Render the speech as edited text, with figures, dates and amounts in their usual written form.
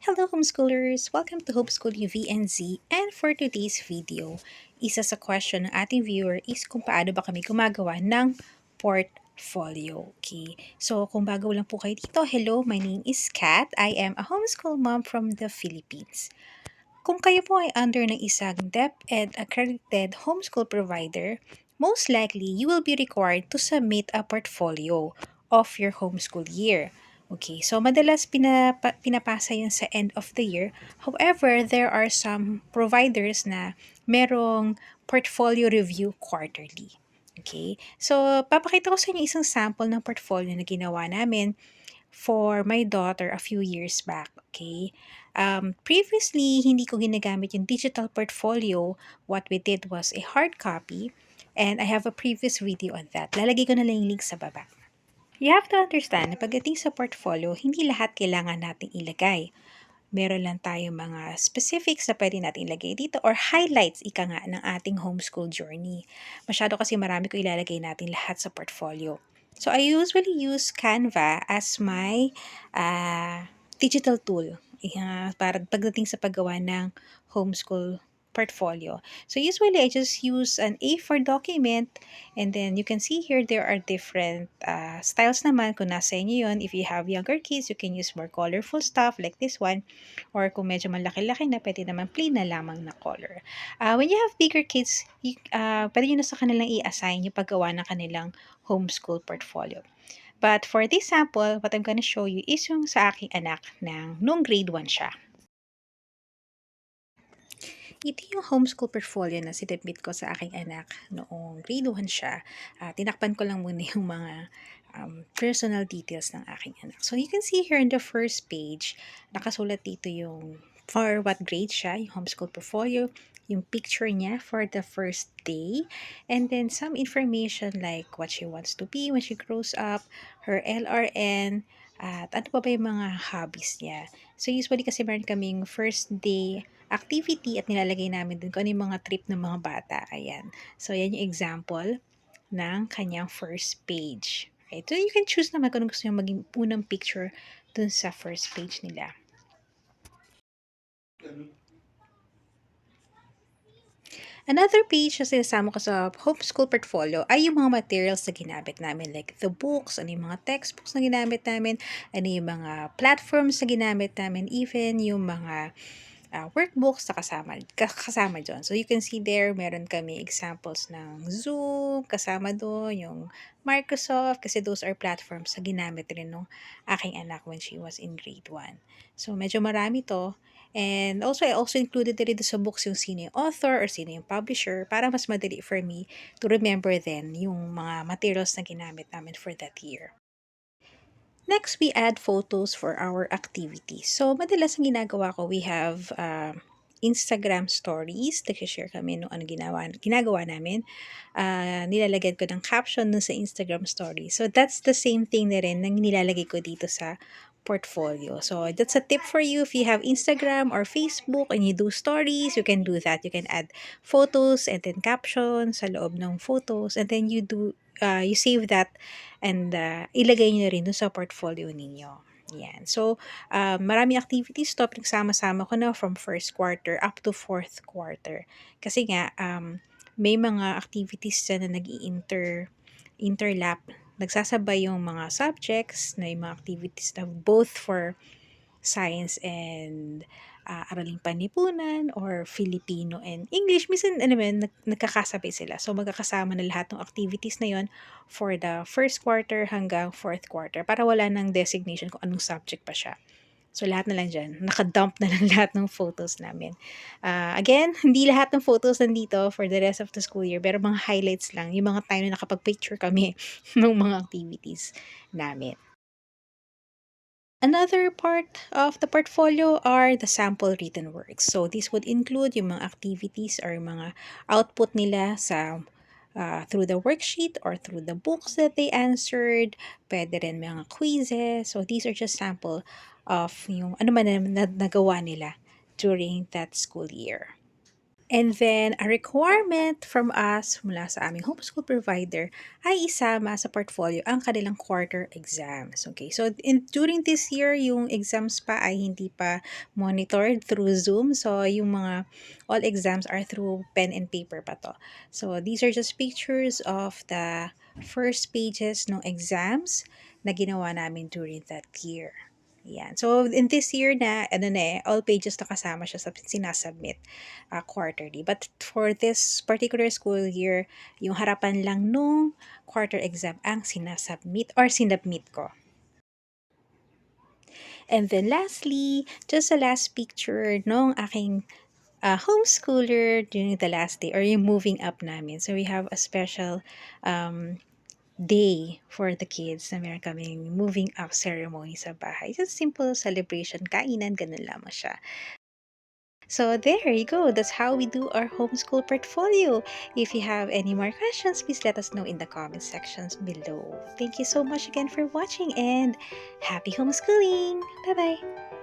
Hello homeschoolers! Welcome to Homeschool UV and Z, and for today's video, isa sa question ng ating viewer is kung paano ba kami gumagawa ng portfolio. Okay, so kung bago lang po kayo dito, hello, my name is Kat. I am a homeschool mom from the Philippines. Kung kayo po ay under ng isang DepEd accredited homeschool provider, most likely you will be required to submit a portfolio of your homeschool year. Okay, so madalas pinapasa yun sa end of the year. However, there are some providers na merong portfolio review quarterly. Okay, so papakita ko sa inyo isang sample ng portfolio na ginawa namin for my daughter a few years back. Okay, previously hindi ko ginagamit yung digital portfolio. What we did was a hard copy, and I have a previous video on that. Lalagay ko na lang yung link sa baba. You have to understand na pagdating sa portfolio, hindi lahat kailangan nating ilagay. Meron lang tayong mga specifics na pwede natin ilagay dito or highlights ika nga ng ating homeschool journey. Masyado kasi marami ko ilalagay natin lahat sa portfolio. So, I usually use Canva as my digital tool para pagdating sa paggawa ng homeschool portfolio. So usually I just use an A4 document, and then you can see here there are different styles naman kung nasa inyo yun. If you have younger kids, you can use more colorful stuff like this one, or kung medyo malaki-laki na, pwede naman plain na lamang na color. When you have bigger kids, pwede nyo na sa kanilang i-assign yung paggawa ng kanilang homeschool portfolio. But for this sample, what I'm gonna show you is yung sa aking anak nung grade 1 siya. Ito yung homeschool portfolio na sinubmit ko sa aking anak noong grade 1 siya. Tinakpan ko lang muna yung mga personal details ng aking anak. So you can see here in the first page, nakasulat dito yung for what grade siya, yung homeschool portfolio, yung picture niya for the first day, and then some information like what she wants to be when she grows up, her LRN, at ano pa ba yung mga hobbies niya. So usually kasi meron kaming first day activity at nilalagay namin din kung ano yung mga trip ng mga bata. Ayan. So, yan yung example ng kanyang first page. Okay. So, you can choose naman kung gusto nyo maging unang picture dun sa first page nila. Another page na sinasama ko sa homeschool portfolio ay yung mga materials na ginamit namin, like the books, ano yung mga textbooks na ginamit namin, ano yung mga platforms na ginamit namin, even yung mga workbooks na kasama dyan. So, you can see there, meron kami examples ng Zoom, kasama doon, yung Microsoft, kasi those are platforms na ginamit rin nung aking anak when she was in grade 1. So, medyo marami to. And also, I also included rin sa books yung sino yung author or sino yung publisher para mas madali for me to remember then yung mga materials na ginamit namin for that year. Next, we add photos for our activities. So, madalas ang ginagawa ko, we have Instagram stories. Nag-share kami nung ano ginagawa namin. Nilalagyan ko ng caption dun sa Instagram story. So, that's the same thing na rin na nilalagay ko dito sa portfolio. So, that's a tip for you. If you have Instagram or Facebook and you do stories, you can do that. You can add photos and then captions sa loob ng photos, and then you save that, and ilagay nyo rin dun sa portfolio ninyo. Yan. So, maraming activities to. Pinagsama-sama ko na from first quarter up to fourth quarter. Kasi nga, may mga activities na interlap. Nagsasabay yung mga subjects na yung mga activities na both for science and araling panlipunan or Filipino and English. Minsan, ano man, nagkakasabay sila. So, magkakasama na lahat ng activities na yon for the first quarter hanggang fourth quarter para wala nang designation kung anong subject pa siya. So, lahat na lang dyan. Nakadump na lang lahat ng photos namin. Again, hindi lahat ng photos nandito for the rest of the school year, pero mga highlights lang. Yung mga time na nakapag-picture kami ng mga activities namin. Another part of the portfolio are the sample written works. So, this would include yung mga activities or mga output nila sa through the worksheet or through the books that they answered. Pwede rin mga quizzes. So, these are just sample of yung ano man na nagawa nila during that school year. And then, a requirement from us mula sa aming homeschool provider ay isama sa portfolio ang kanilang quarter exams. Okay, so during this year, yung exams pa ay hindi pa monitored through Zoom. So, yung mga all exams are through pen and paper pa to. So, these are just pictures of the first pages ng exams na ginawa namin during that year. Yan. So, in this year na, all pages na kasama siya sa sinasubmit quarterly. But for this particular school year, yung harapan lang nung quarter exam ang sinasubmit or sinubmit ko. And then lastly, just a last picture nung aking homeschooler during the last day or yung moving up namin. So we have a special day for the kids na meron kaming moving up ceremony sa bahay. Just simple celebration, kainan, ganun lamang siya. So there you go. That's how we do our homeschool portfolio. If you have any more questions, please let us know in the comment sections below. Thank you so much again for watching and happy homeschooling. Bye-bye.